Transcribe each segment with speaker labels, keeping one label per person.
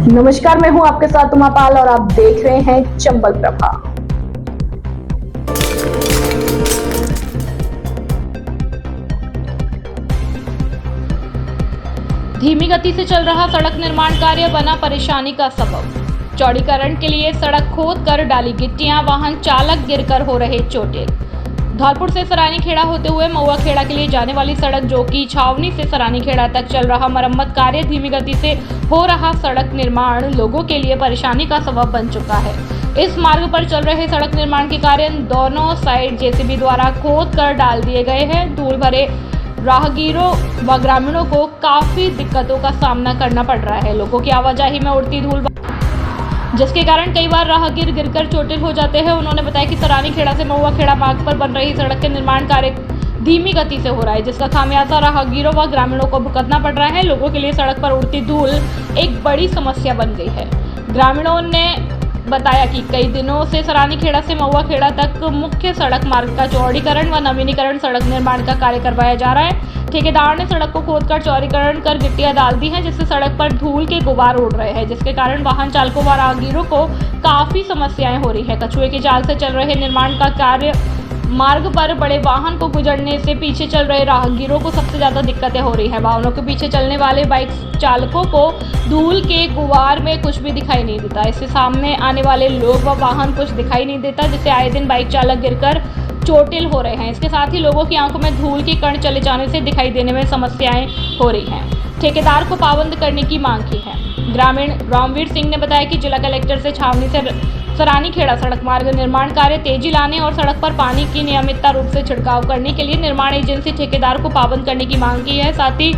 Speaker 1: नमस्कार, मैं हूं आपके साथ उमा पाल और आप देख रहे हैं चंबल प्रभा।
Speaker 2: धीमी गति से चल रहा सड़क निर्माण कार्य बना परेशानी का सबब। चौड़ीकरण के लिए सड़क खोद कर डाली गिट्टियां, वाहन चालक गिरकर हो रहे चोटिल। धौलपुर से सरानीखेड़ा होते हुए महुआ खेड़ा के लिए जाने वाली सड़क जो कि छावनी से सरानीखेड़ा तक चल रहा मरम्मत कार्य धीमी गति से हो रहा सड़क निर्माण लोगों के लिए परेशानी का सबब बन चुका है। इस मार्ग पर चल रहे सड़क निर्माण के कार्य दोनों साइड जेसीबी द्वारा खोद कर डाल दिए गए हैं। धूल भरे राहगीरों व ग्रामीणों को काफी दिक्कतों का सामना करना पड़ रहा है। लोगों की आवाजाही में उड़ती धूल जिसके कारण कई बार राहगीर गिरकर चोटिल हो जाते हैं। उन्होंने बताया कि सरानीखेड़ा से महुआ खेड़ा मार्ग पर बन रही सड़क के निर्माण कार्य धीमी गति से हो रहा है, जिसका खामियाजा राहगीरों व ग्रामीणों को भुगतना पड़ रहा है। लोगों के लिए सड़क पर उड़ती धूल एक बड़ी समस्या बन गई है। ग्रामीणों ने बताया कि कई दिनों से सरानीखेड़ा से महुआ खेड़ा तक मुख्य सड़क मार्ग का चौड़ीकरण व नवीनीकरण सड़क निर्माण का कार्य करवाया जा रहा है। ठेकेदार ने सड़क को खोदकर चौड़ीकरण कर गिट्टियां डाल दी हैं, जिससे सड़क पर धूल के गुबार उड़ रहे हैं, जिसके कारण वाहन चालकों व राहगीरों को काफी समस्याएं हो रही है। कछुए की चाल से चल रहे निर्माण का कार्य मार्ग पर बड़े वाहन को गुजरने से पीछे चल रहे राहगीरों को सबसे ज्यादा दिक्कतें हो रही है। वाहनों के पीछे चलने वाले बाइक चालकों को धूल के गुबार में कुछ भी दिखाई नहीं देता। इससे सामने आने वाले लोग व वाहन कुछ दिखाई नहीं देता, जिससे आए दिन बाइक चालक गिरकर चोटिल हो रहे हैं। इसके साथ ही लोगों की आंखों में धूल के कण चले जाने से दिखाई देने में समस्याएं हो रही हैं। ठेकेदार को पाबंद करने की मांग की है। ग्रामीण रामवीर सिंह ने बताया कि जिला कलेक्टर से छावनी से सरानीखेड़ा सड़क मार्ग निर्माण कार्य तेजी लाने और सड़क पर पानी की नियमितता रूप से छिड़काव करने के लिए निर्माण एजेंसी ठेकेदार को पाबंद करने की मांग की है। साथ ही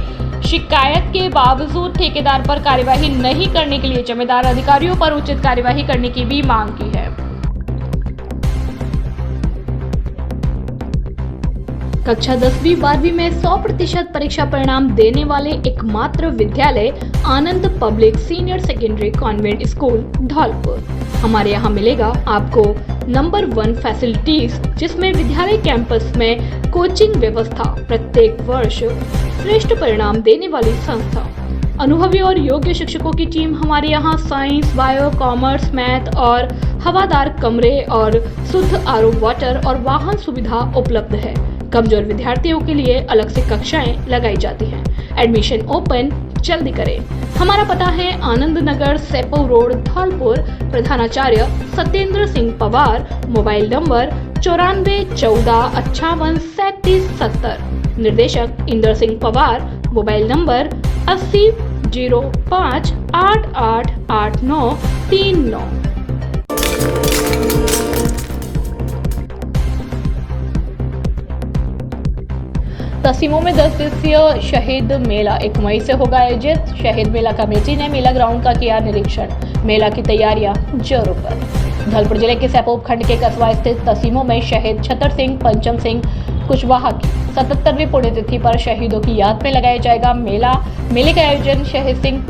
Speaker 2: शिकायत के बावजूद ठेकेदार पर कार्यवाही नहीं करने के लिए जिम्मेदार अधिकारियों पर उचित कार्यवाही करने की भी मांग की है।
Speaker 1: कक्षा 10वीं 12वीं में 100% परीक्षा परिणाम देने वाले एकमात्र विद्यालय Anand public senior secondary convent school Dholpur. हमारे यहाँ मिलेगा आपको नंबर 1 फैसिलिटीज, जिसमें विद्यालय कैंपस में कोचिंग व्यवस्था, प्रत्येक वर्ष श्रेष्ठ परिणाम देने वाली संस्था, अनुभवी और योग्य शिक्षकों की टीम। हमारे यहाँ साइंस, बायो, कॉमर्स, मैथ और हवादार कमरे और शुद्ध आरओ वाटर और वाहन सुविधा उपलब्ध है। कमजोर विद्यार्थियों के लिए अलग से कक्षाएं लगाई जाती हैं। एडमिशन ओपन जल्दी करें। हमारा पता है आनंद नगर, सेपो रोड, धौलपुर। प्रधानाचार्य सत्येंद्र सिंह पवार। Mobile number 94 14 58 37 70। निर्देशक इंद्र सिंह पवार। Mobile number 80 05 88 89 39।
Speaker 2: तस्सीमों में 10 दिवसीय शहीद मेला 1 मई से होगा आयोजित। शहीद मेला कमेटी ने मेला ग्राउंड का किया निरीक्षण। मेला की तैयारियां जोरों पर। धौलपुर जिले के सैपो उपखंड के कस्बा स्थित तस्सीमों में शहीद छतर सिंह पंचम सिंह कुशवाहा की 77वीं पुण्यतिथि पर शहीदों की याद में लगाया जाएगा मेला। मेले का आयोजन शहीद सिंह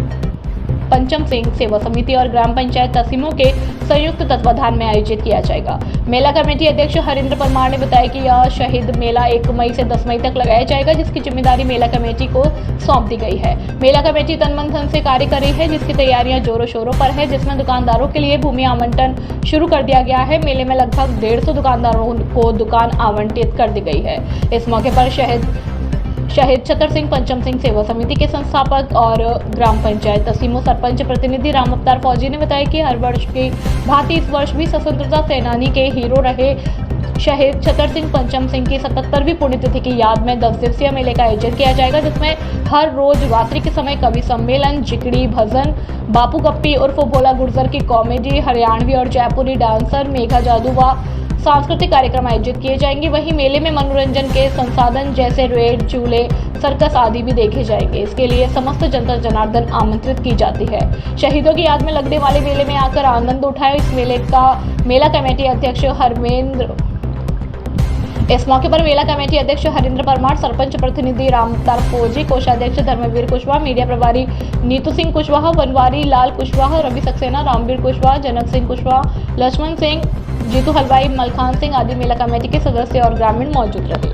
Speaker 2: पंचम सिंह सेवा समिति और ग्राम पंचायत तस्सीमों के संयुक्त तत्वाधान में आयोजित किया जाएगा। मेला कमेटी अध्यक्ष हरिंद्र परमार ने बताया कि यह शहीद मेला 1 मई से 10 मई तक लगाया जाएगा, जिसकी जिम्मेदारी मेला कमेटी को सौंप दी गई है। मेला कमेटी तन मन धन से कार्य कर रही है, जिसकी तैयारियां जोरों शोरों पर है, जिसमें दुकानदारों के लिए भूमि आवंटन शुरू कर दिया गया है। मेले में लगभग 150 दुकानदारों को दुकान आवंटित कर दी गई है। इस मौके पर शहीद छतर सिंह पंचम सिंह सेवा समिति के संस्थापक और ग्राम पंचायत तस्सीमों सरपंच प्रतिनिधि राम अवतार फौजी ने बताया कि हर वर्ष की भांति इस वर्ष भी स्वतंत्रता सेनानी के हीरो रहे शहीद छतर सिंह पंचम सिंह की 77वीं पुण्यतिथि की याद में 10 दिवसीय मेले का आयोजन किया जाएगा, जिसमें हर रोज रात्रि के समय कवि सम्मेलन, जिकड़ी, भजन, बापू गप्पी उर्फ भोला गुर्जर की कॉमेडी, हरियाणवी और जयपुरी डांसर, मेघा जादू व सांस्कृतिक कार्यक्रम आयोजित किए जाएंगे। वहीं मेले में मनोरंजन के संसाधन जैसे रेड, झूले, सर्कस आदि भी देखे जाएंगे। इसके लिए समस्त जनता जनार्दन आमंत्रित की जाती है। शहीदों की याद में लगने वाले मेले में आकर आनंद उठाए। इस मेले का मेला कमेटी अध्यक्ष हरिंद्र परमार, सरपंच प्रतिनिधि राम अवतार फौजी, कोषाध्यक्ष धर्मवीर कुशवाहा, मीडिया प्रभारी नीतू सिंह कुशवाहा, बनवारी लाल कुशवाहा, रवि सक्सेना, रामवीर कुशवाहा, जनक सिंह कुशवाहा, लक्ष्मण सिंह, जीतू हलवाई, मलखान सिंह आदि मेला कमेटी के सदस्य और ग्रामीण मौजूद रहे।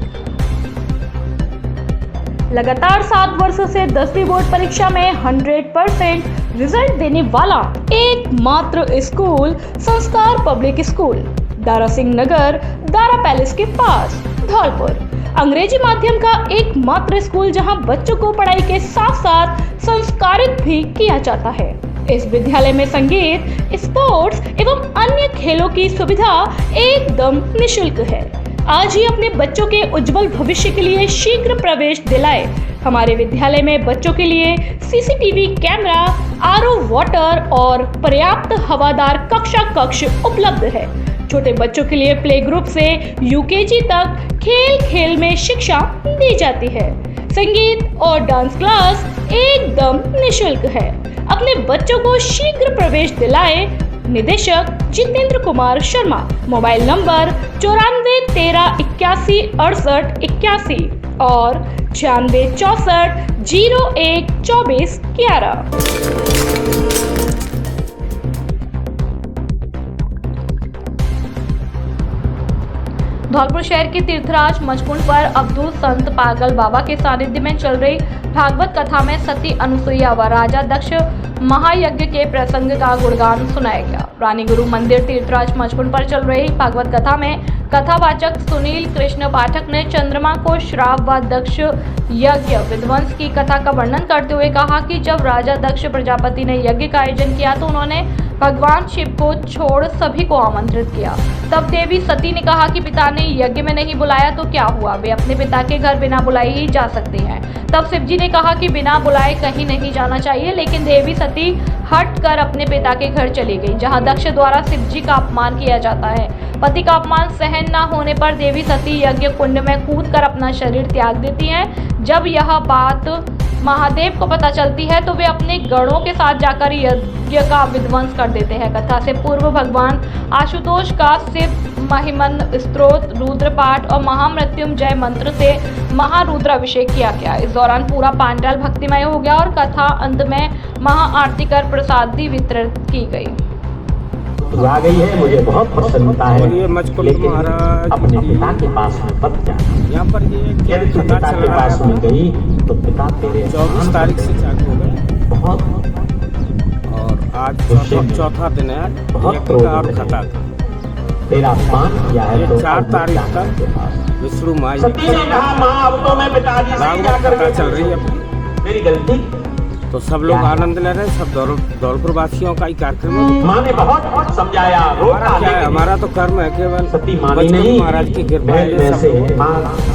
Speaker 1: लगातार 7 वर्षों से 10वीं बोर्ड परीक्षा में 100% रिजल्ट देने वाला एकमात्र स्कूल संस्कार public school, Dara Singh Nagar, Dara palace के पास, धौलपुर। अंग्रेजी माध्यम का एकमात्र स्कूल जहां बच्चों को पढ़ाई के साथ साथ संस्कारित भी किया जाता है। इस विद्यालय में संगीत, स्पोर्ट्स एवं अन्य खेलों की सुविधा एकदम निःशुल्क है। आज ही अपने बच्चों के उज्जवल भविष्य के लिए शीघ्र प्रवेश दिलाए। हमारे विद्यालय में बच्चों के लिए सीसीटीवी कैमरा, आरओ वाटर और पर्याप्त हवादार कक्ष उपलब्ध है। छोटे बच्चों के लिए प्ले ग्रुप से यूकेजी तक खेल खेल में शिक्षा दी जाती है। संगीत और डांस क्लास एकदम निःशुल्क है। अपने बच्चों को शीघ्र प्रवेश दिलाए। निदेशक जितेंद्र कुमार शर्मा, मोबाइल नंबर 94 13 81 68 81 और 96 64 01 24 11। धौलपुर शहर के तीर्थराज मचकुंड पर अब्दुल संत पागल बाबा के सानिध्य में चल रही भागवत कथा में सती अनुसुईया व राजा दक्ष महायज्ञ के प्रसंग का गुणगान सुनाया गया। रानी गुरु मंदिर तीर्थराज मचकुंड पर चल रही भागवत कथा में कथावाचक सुनील कृष्ण पाठक ने चंद्रमा को श्राप व दक्ष यज्ञ विध्वंस की कथा का वर्णन करते हुए कहा कि जब राजा दक्ष प्रजापति ने यज्ञ का आयोजन किया तो उन्होंने भगवान शिव को छोड़ सभी को आमंत्रित किया। तब देवी सती ने कहा कि पिता ने यज्ञ में नहीं बुलाया तो क्या हुआ, वे अपने पिता के घर बिना बुलाए ही जा सकते हैं। तब शिव जी ने कहा कि बिना बुलाए कहीं नहीं जाना चाहिए, लेकिन देवी सती हट कर अपने पिता के घर चली गई, जहां दक्ष द्वारा शिव जी का अपमान किया जाता है। पति का अपमान सहन न होने पर देवी सती यज्ञ कुंड में कूद कर अपना शरीर त्याग देती हैं। जब यह बात महादेव को पता चलती है तो वे अपने गणों के साथ जाकर यज्ञ का विध्वंस कर देते हैं। कथा से पूर्व भगवान आशुतोष का शिव महिमन स्तोत्र, रुद्र पाठ और महामृत्युंजय मंत्र से महारुद्राभिषेक किया गया। इस दौरान पूरा पांडाल भक्तिमय हो गया और कथा अंत में महाआरती कर प्रसादी वितरित की गई।
Speaker 3: आ गई है, मुझे बहुत प्रसन्नता है। लेकिन अपने पिता के पास में मत जाना।
Speaker 4: यहाँ पर ये
Speaker 3: यदि तू पिता के पास में गई तो पिता तेरे
Speaker 4: 24 तारीख से चालू हो गए
Speaker 3: बहुत
Speaker 4: और आज चौथा दिन है
Speaker 3: बहुत
Speaker 4: और खता
Speaker 3: तेरा अपमान किया है तो
Speaker 4: 4 तारीख तक विष्णु माई
Speaker 3: सती ने कहा माँ अब तो मैं पिताजी से जाकर के
Speaker 4: चल रही है
Speaker 3: मेरी गलती।
Speaker 4: तो सब लोग आनंद ले रहे हैं, सब धौलपुर वासियों का ही कार्यक्रम है।
Speaker 3: माँ ने बहुत समझाया,
Speaker 4: हमारा क्या है, हमारा तो कर्म है केवल
Speaker 3: सती मानी नहीं,
Speaker 4: महाराज की कृपा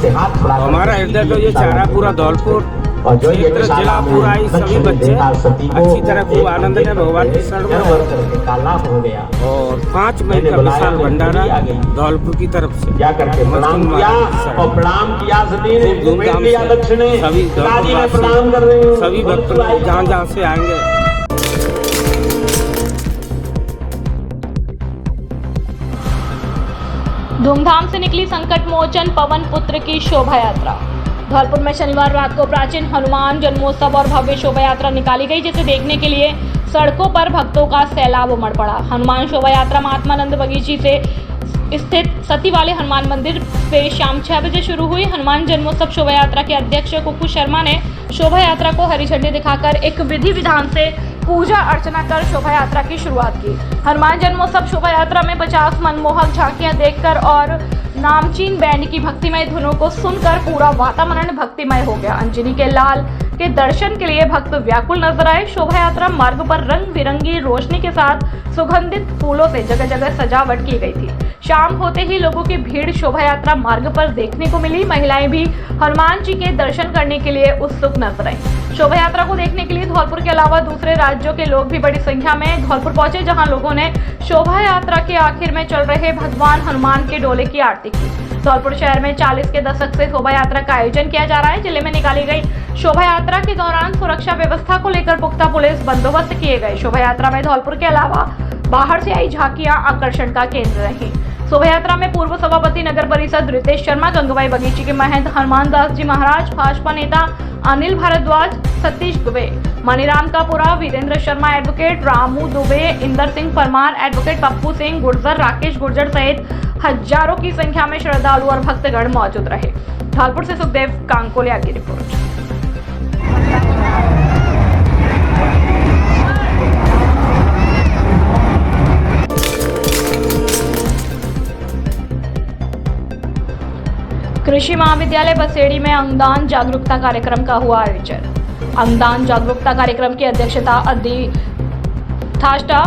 Speaker 3: से हाथ बढ़ा
Speaker 4: हमारा हृदय तो ये चाह रहा पूरा धौलपुर
Speaker 3: और जो ये
Speaker 4: जिला पूरा ही सभी बच्चे अच्छी तरह खूब आनंद ले भगवान की शरण में।
Speaker 3: काला हो गया
Speaker 4: और 5 मई का विशाल भंडारा धौलपुर की तरफ से
Speaker 3: जाकर के प्रणाम किया और प्रणाम किया सभी ने,
Speaker 4: धूमधाम से सभी
Speaker 3: प्रणाम कर रहे हैं।
Speaker 4: सभी भक्त जहाँ जहाँ से आएंगे।
Speaker 2: धूमधाम से निकली संकट मोचन पवन पुत्र की शोभा यात्रा। धौलपुर में शनिवार रात को प्राचीन हनुमान जन्मोत्सव और भव्य शोभा यात्रा निकाली गई, जिसे देखने के लिए सड़कों पर भक्तों का सैलाब उमड़ पड़ा। हनुमान शोभा यात्रा महात्मानंद बगीची से स्थित सती वाले हनुमान मंदिर से शाम 6 बजे शुरू हुई। हनुमान जन्मोत्सव शोभा यात्रा के अध्यक्ष कुकू शर्मा ने शोभा यात्रा को हरी झंडी दिखाकर एक विधि विधान से पूजा अर्चना कर शोभा यात्रा की शुरुआत की। हनुमान जन्मोत्सव शोभा यात्रा में 50 मनमोहक झांकियां देखकर और नामचीन बैंड की भक्तिमय धुनों को सुनकर पूरा वातावरण भक्तिमय हो गया। अंजनी के लाल के दर्शन के लिए भक्त व्याकुल नजर आए। शोभा यात्रा मार्ग पर रंग बिरंगी रोशनी के साथ सुगंधित फूलों से जगह जगह सजावट की गई थी। शाम होते ही लोगों की भीड़ शोभा यात्रा मार्ग पर देखने को मिली। महिलाएं भी हनुमान जी के दर्शन करने के लिए उत्सुक नजर आई। शोभा यात्रा को देखने के लिए धौलपुर के अलावा दूसरे राज्यों के लोग भी बड़ी संख्या में धौलपुर पहुंचे, जहां लोगों ने शोभा यात्रा के आखिर में चल रहे भगवान हनुमान के डोले की आरती की। धौलपुर शहर में 40 के दशक से शोभा यात्रा का आयोजन किया जा रहा है। जिले में निकाली गई शोभा यात्रा के दौरान सुरक्षा व्यवस्था को लेकर पुख्ता पुलिस बंदोबस्त किए गए। शोभा यात्रा में धौलपुर के अलावा बाहर से आई झांकियां आकर्षण का केंद्र रही। शोभा यात्रा में पूर्व सभापति नगर परिषद रितेश शर्मा, गंगूबाई बगीची के महंत हनुमान दास जी महाराज, भाजपा नेता अनिल भारद्वाज, सतीश दुबे, मनीराम कापुरा, वीरेंद्र शर्मा एडवोकेट, रामू दुबे, इंदर सिंह परमार एडवोकेट, पप्पू सिंह गुर्जर, राकेश गुर्जर सहित हजारों की संख्या में श्रद्धालु और भक्तगण मौजूद रहे। धौलपुर से सुखदेव कांकोलिया की रिपोर्ट। कृषि महाविद्यालय बसेड़ी में अंगदान जागरूकता कार्यक्रम का हुआ आयोजन। अंगदान जागरूकता कार्यक्रम की अध्यक्षता अधिष्ठाता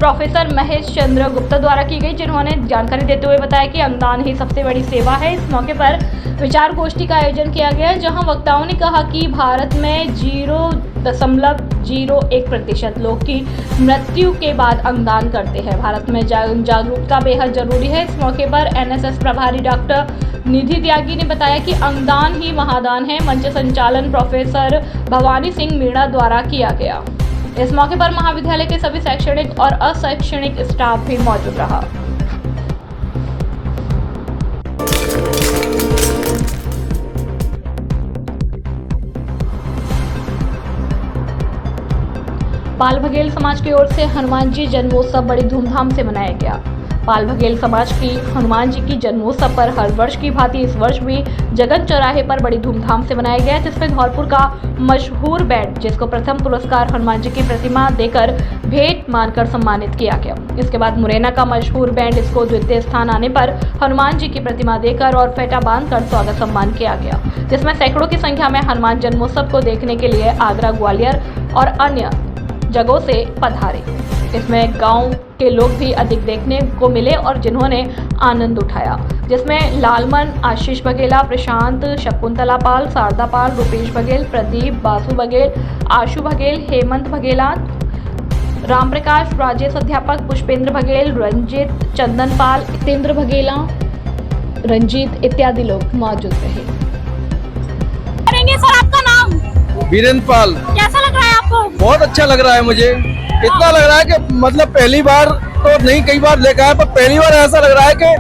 Speaker 2: प्रोफेसर महेश चंद्र गुप्ता द्वारा की गई, जिन्होंने जानकारी देते हुए बताया कि अंगदान ही सबसे बड़ी सेवा है। इस मौके पर विचार गोष्ठी का आयोजन किया गया, जहां वक्ताओं ने कहा कि भारत में 0.01% लोग की मृत्यु के बाद अंगदान करते हैं। भारत में जागरूकता बेहद जरूरी है। इस मौके पर एनएसएस प्रभारी डॉक्टर निधि त्यागी ने बताया कि अंगदान ही महादान है। मंच संचालन प्रोफेसर भवानी सिंह मीणा द्वारा किया गया। इस मौके पर महाविद्यालय के सभी शैक्षणिक और अशैक्षणिक स्टाफ भी मौजूद रहा। पाल बघेल समाज की ओर से हनुमान जी जन्मोत्सव बड़ी धूमधाम से मनाया गया। पाल बघेल समाज की हनुमान जी की जन्मोत्सव पर हर वर्ष की भांति इस वर्ष भी जगन चौराहे पर बड़ी धूमधाम से मनाया गया, जिसमें धौलपुर का मशहूर बैंड, जिसको प्रथम पुरस्कार हनुमान जी की प्रतिमा देकर भेंट मानकर सम्मानित किया गया। इसके बाद मुरैना का मशहूर बैंड, इसको द्वितीय स्थान आने पर हनुमान जी की प्रतिमा देकर और फेटा बांधकर स्वागत सम्मान किया गया, जिसमें सैकड़ों की संख्या में हनुमान जन्मोत्सव को देखने के लिए आगरा, ग्वालियर और अन्य जगहों से पधारे। इसमें गांव के लोग भी अधिक देखने को मिले और जिन्होंने आनंद उठाया, जिसमें लालमन, आशीष बघेला, प्रशांत, शकुंतला पाल, शारदा पाल, रुपेश बघेल, प्रदीप, बासु बघेल, आशु बघेल, हेमंत बघेला, राम प्रकाश, राजेश अध्यापक, पुष्पेंद्र बघेल, रंजित, चंदन पाल, जितेंद्र बघेला, रंजीत इत्यादि लोग मौजूद रहे।
Speaker 5: सर, आपका नाम?
Speaker 6: वीरेंद्र पाल।
Speaker 5: कैसा लग रहा है आपको?
Speaker 6: बहुत अच्छा लग रहा है मुझे। इतना लग रहा है कि मतलब पहली बार तो नहीं, कई बार लेकर आया, पर पहली बार ऐसा लग रहा है कि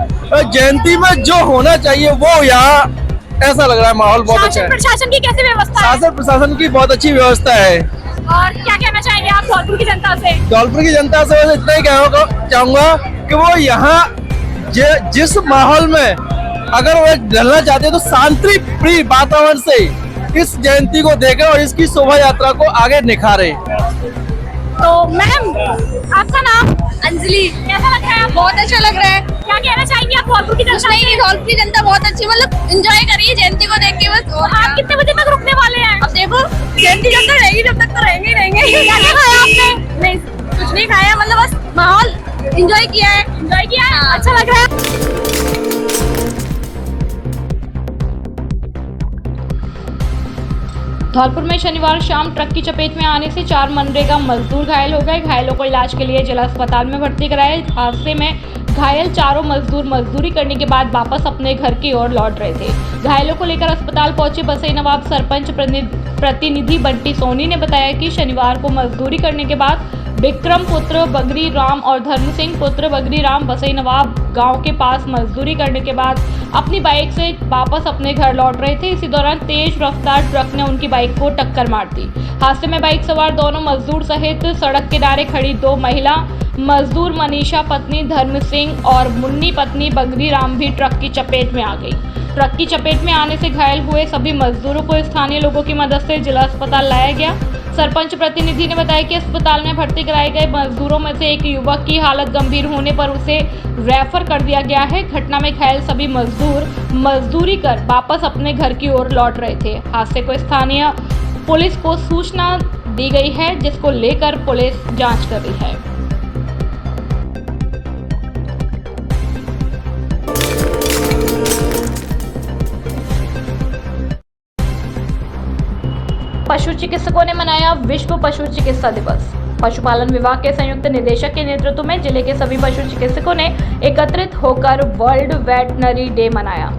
Speaker 6: जयंती में जो होना चाहिए वो यहाँ ऐसा लग रहा है। माहौल बहुत अच्छा है।
Speaker 5: प्रशासन की कैसी व्यवस्था है?
Speaker 6: शासन प्रशासन की बहुत अच्छी व्यवस्था है।
Speaker 5: और क्या कहना चाहेंगे आप धौलपुर की जनता से?
Speaker 6: धौलपुर की जनता से बस इतना ही कहना चाहूंगा कि वो यहाँ जिस माहौल में अगर वो ढलना चाहते हैं तो शांति प्रिय वातावरण से इस जयंती को देखें और इसकी शोभा यात्रा को आगे निखारे।
Speaker 5: तो मैम, आपका नाम? अंजलि। कैसा लग रहा है? बहुत अच्छा लग रहा है। क्या कहना चाहेंगे आप धौलपुर की जनता? नहीं, धौलपुर की जनता बहुत अच्छी, मतलब एंजॉय करिए जयंती को देख के बस। और आप कितने बजे तक रुकने वाले हैं? अब देखो, जयंती जब तक रहेगी जब तक तो रहेंगे ही रहेंगे। क्या खाया आपने? नहीं, कुछ नहीं खाया, मतलब बस माहौल एंजॉय किया है। एंजॉय किया है? अच्छा लग रहा है।
Speaker 2: धौलपुर में शनिवार शाम ट्रक की चपेट में आने से 4 मनरेगा मजदूर घायल हो गए। घायलों को इलाज के लिए जिला अस्पताल में भर्ती कराया। हादसे में घायल चारों मजदूर मजदूरी करने के बाद वापस अपने घर की ओर लौट रहे थे। घायलों को लेकर अस्पताल पहुंचे बसई नवाब सरपंच प्रतिनिधि बंटी सोनी ने बताया कि शनिवार को मजदूरी करने के बाद विक्रम पुत्र बगरी राम और धर्म सिंह पुत्र बगरी राम बसई नवाब गांव के पास मजदूरी करने के बाद अपनी बाइक से वापस अपने घर लौट रहे थे। इसी दौरान तेज रफ्तार ट्रक ने उनकी बाइक को टक्कर मार दी। हादसे में बाइक सवार दोनों मजदूर सहित सड़क किनारे खड़ी 2 महिला मजदूर मनीषा पत्नी धर्म सिंह और मुन्नी पत्नी बगरी राम भी ट्रक की चपेट में आ गई। ट्रक की चपेट में आने से घायल हुए सभी मजदूरों को स्थानीय लोगों की मदद से जिला अस्पताल लाया गया। सरपंच प्रतिनिधि ने बताया कि अस्पताल में भर्ती कराए गए मजदूरों में से एक युवक की हालत गंभीर होने पर उसे रेफर कर दिया गया है। घटना में घायल सभी मजदूर मजदूरी कर वापस अपने घर की ओर लौट रहे थे। हादसे को स्थानीय पुलिस को सूचना दी गई है, जिसको लेकर पुलिस जांच कर रही है। पशु चिकित्सकों ने मनाया विश्व पशु चिकित्सा दिवस। पशुपालन विभाग के संयुक्त निदेशक के नेतृत्व में जिले के सभी पशु चिकित्सकों ने एकत्रित होकर वर्ल्ड वेटनरी डे मनाया।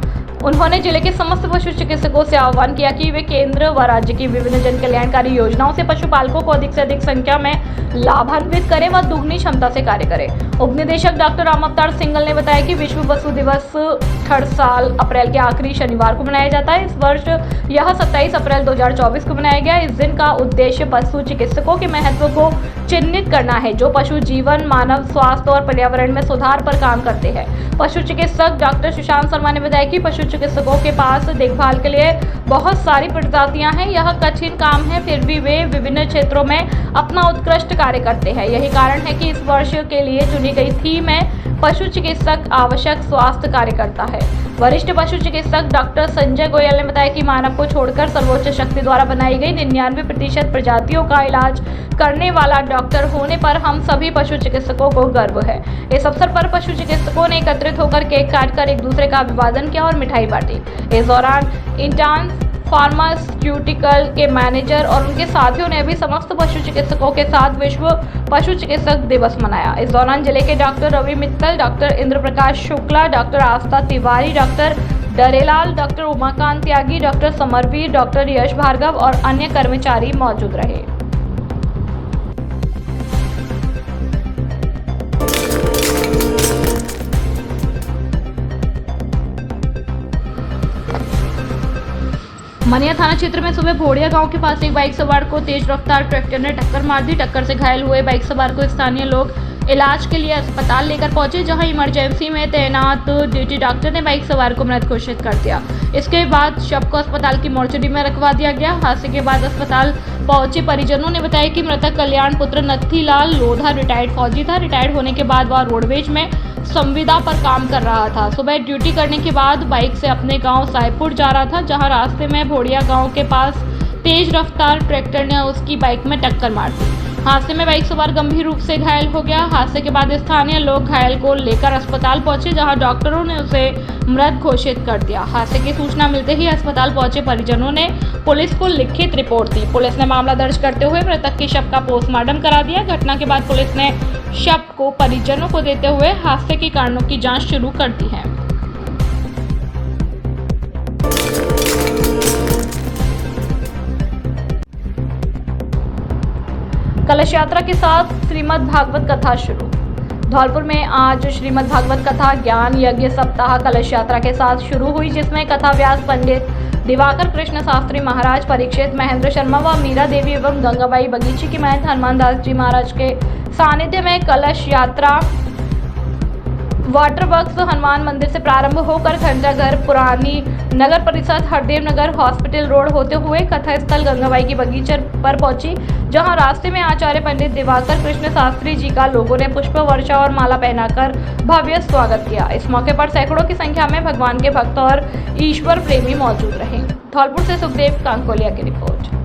Speaker 2: उन्होंने जिले के समस्त पशु चिकित्सकों से आह्वान किया कि वे केंद्र व राज्य की विभिन्न जन कल्याणकारी योजनाओं से पशुपालकों को अधिक से अधिक संख्या में लाभान्वित करें व दुगनी क्षमता से कार्य करें। उप निदेशक डॉक्टर राम अवतार सिंघल ने बताया कि विश्व पशु दिवस हर साल अप्रैल के आखिरी शनिवार को मनाया जाता है। इस वर्ष यह 27 अप्रैल 2024 को मनाया गया। इस दिन का उद्देश्य पशु चिकित्सकों के महत्व को चिन्हित करना है, जो पशु जीवन, मानव स्वास्थ्य और पर्यावरण में सुधार पर काम करते हैं। पशु चिकित्सक डॉक्टर सुशांत शर्मा ने बताया कि पशु चिकित्सकों के पास देखभाल के लिए बहुत सारी प्रजातियां हैं। यह कठिन काम है, फिर भी वे विभिन्न क्षेत्रों में अपना उत्कृष्ट कार्य करते हैं। यही कारण है कि इस वर्ष के लिए चुनी गई थीम है पशु चिकित्सक आवश्यक स्वास्थ्य कार्यकर्ता है। वरिष्ठ पशु चिकित्सक डॉक्टर संजय गोयल ने बताया कि मानव को छोड़कर सर्वोच्च शक्ति द्वारा बनाई गई 99% प्रजातियों का इलाज करने वाला डॉक्टर होने पर हम सभी पशु चिकित्सकों को गर्व है। इस अवसर पर पशु चिकित्सकों ने एकत्रित होकर केक काटकर एक दूसरे का अभिवादन किया और मिठाई बांटी। इस दौरान इंटांस फार्मास्यूटिकल के मैनेजर और उनके साथियों ने भी समस्त पशु चिकित्सकों के साथ विश्व पशु चिकित्सक दिवस मनाया। इस दौरान जिले के डॉक्टर रवि मित्तल, डॉक्टर इंद्र प्रकाश शुक्ला, डॉक्टर आस्था तिवारी, डॉक्टर डरेलाल, डॉक्टर उमाकांत त्यागी, डॉक्टर समरवीर, डॉक्टर यश भार्गव और अन्य कर्मचारी मौजूद रहे। मनिया थाना क्षेत्र में सुबह भोड़िया गांव के पास एक बाइक सवार को तेज रफ्तार ट्रैक्टर ने टक्कर मार दी। टक्कर से घायल हुए बाइक सवार को स्थानीय लोग इलाज के लिए अस्पताल लेकर पहुंचे, जहां इमरजेंसी में तैनात ड्यूटी डॉक्टर ने बाइक सवार को मृत घोषित कर दिया। इसके बाद शव को अस्पताल की मोर्चरी में रखवा दिया गया। हादसे के बाद अस्पताल पहुंचे परिजनों ने बताया कि मृतक कल्याण पुत्र नत्थीलाल लोधा रिटायर्ड फौजी था। रिटायर्ड होने के बाद वह रोडवेज में संविदा पर काम कर रहा था। सुबह ड्यूटी करने के बाद बाइक से अपने गांव सायपुर जा रहा था, जहां रास्ते में भोड़िया गांव के पास तेज रफ्तार ट्रैक्टर ने उसकी बाइक में टक्कर मार दी। हादसे में बाइक सवार गंभीर रूप से घायल हो गया। हादसे के बाद स्थानीय लोग घायल को लेकर अस्पताल पहुंचे, जहां डॉक्टरों ने उसे मृत घोषित कर दिया। हादसे की सूचना मिलते ही अस्पताल पहुंचे परिजनों ने पुलिस को लिखित रिपोर्ट दी। पुलिस ने मामला दर्ज करते हुए मृतक के शव का पोस्टमार्टम करा दिया। घटना के बाद पुलिस ने शव को परिजनों को देते हुए हादसे के कारणों की जांच शुरू कर दी है। कलश यात्रा के साथ श्रीमद् भागवत कथा शुरू। धौलपुर में आज श्रीमद् भागवत कथा ज्ञान यज्ञ सप्ताह कलश यात्रा के साथ शुरू हुई, जिसमें कथा व्यास पंडित दिवाकर कृष्ण शास्त्री महाराज, परीक्षित महेंद्र शर्मा व मीरा देवी एवं गंगाबाई बगीची के महंत हनुमान दास जी महाराज के सानिध्य में कलश यात्रा वाटर वर्क्स हनुमान मंदिर से प्रारंभ होकर घंटाघर, पुरानी नगर परिषद, हरदेव नगर, हॉस्पिटल रोड होते हुए कथा स्थल गंगाबाई की बगीचे पर पहुंची, जहां रास्ते में आचार्य पंडित दिवाकर कृष्ण शास्त्री जी का लोगों ने पुष्प वर्षा और माला पहनाकर भव्य स्वागत किया। इस मौके पर सैकड़ों की संख्या में भगवान के भक्त और ईश्वर प्रेमी मौजूद रहे। धौलपुर से सुखदेव कांकोलिया की रिपोर्ट।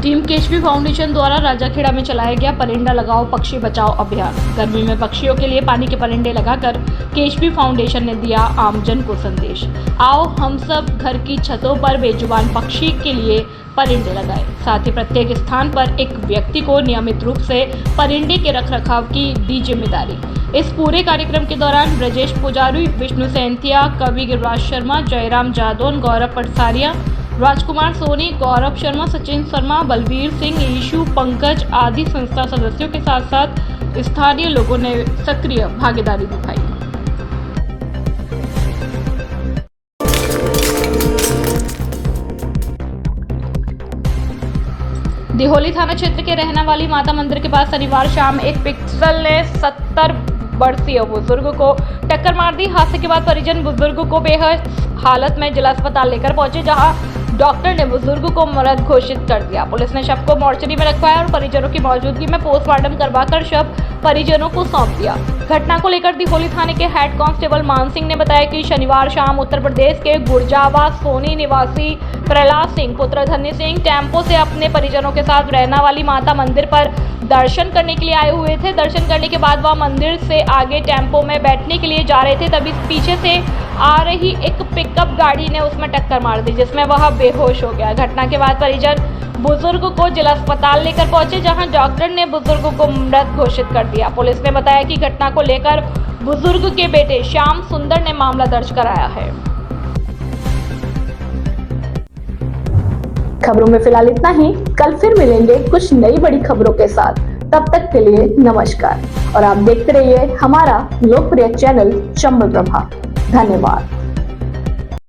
Speaker 2: टीम केशवी फाउंडेशन द्वारा राजाखेड़ा में चलाया गया परिंदा लगाओ पक्षी बचाओ अभियान। गर्मी में पक्षियों के लिए पानी के परिंदे लगाकर केशवी फाउंडेशन ने दिया आमजन को संदेश। आओ हम सब घर की छतों पर बेजुबान पक्षी के लिए परिंदे लगाएं। साथ ही प्रत्येक स्थान पर एक व्यक्ति को नियमित रूप से परिंदे के रखरखाव की दी जिम्मेदारी। इस पूरे कार्यक्रम के दौरान ब्रजेश पुजारी, विष्णु सैंथिया, कवि गिरिराज शर्मा, जयराम जादौन, गौरव पटसारिया, राजकुमार सोनी, गौरव शर्मा, सचिन शर्मा, बलवीर सिंह, ईशु, पंकज आदि संस्था सदस्यों के साथ साथ स्थानीय लोगों ने सक्रिय भागीदारी निभाई। दिहोली थाना क्षेत्र के रहना वाली माता मंदिर के पास शनिवार शाम एक पिक्सल ने 70 वर्षीय बुजुर्ग को टक्कर मार दी। हादसे के बाद परिजन बुजुर्ग को बेहद हालत में जिला अस्पताल लेकर पहुंचे, जहां डॉक्टर ने बुजुर्ग को मृत घोषित कर दिया। पुलिस ने शव को मोर्चरी में रखवाया और परिजनों की मौजूदगी में पोस्टमार्टम करवाकर शव परिजनों को सौंप दिया। घटना को लेकर दिहोली थाने के हेड कांस्टेबल मान सिंह ने बताया कि शनिवार शाम उत्तर प्रदेश के गुरजावा सोनी निवासी प्रहलाद सिंह पुत्र धन्य सिंह टेम्पो से अपने परिजनों के साथ रहना वाली माता मंदिर पर दर्शन करने के लिए आए हुए थे। दर्शन करने के बाद वह मंदिर से आगे टेम्पो में बैठने के लिए जा रहे थे, तभी पीछे से आ रही एक पिकअप गाड़ी ने उसमें टक्कर मार दी, जिसमें वह बेहोश हो गया। घटना के बाद परिजन बुजुर्ग को जिला अस्पताल लेकर पहुंचे, जहां डॉक्टर ने बुजुर्ग को मृत घोषित कर दिया। पुलिस ने बताया कि घटना को लेकर बुजुर्ग के बेटे श्याम सुंदर ने मामला दर्ज कराया है।
Speaker 1: खबरों में फिलहाल इतना ही। कल फिर मिलेंगे कुछ नई बड़ी खबरों के साथ। तब तक के लिए नमस्कार और आप देखते रहिए हमारा लोकप्रिय चैनल चंबल प्रभा। धन्यवाद।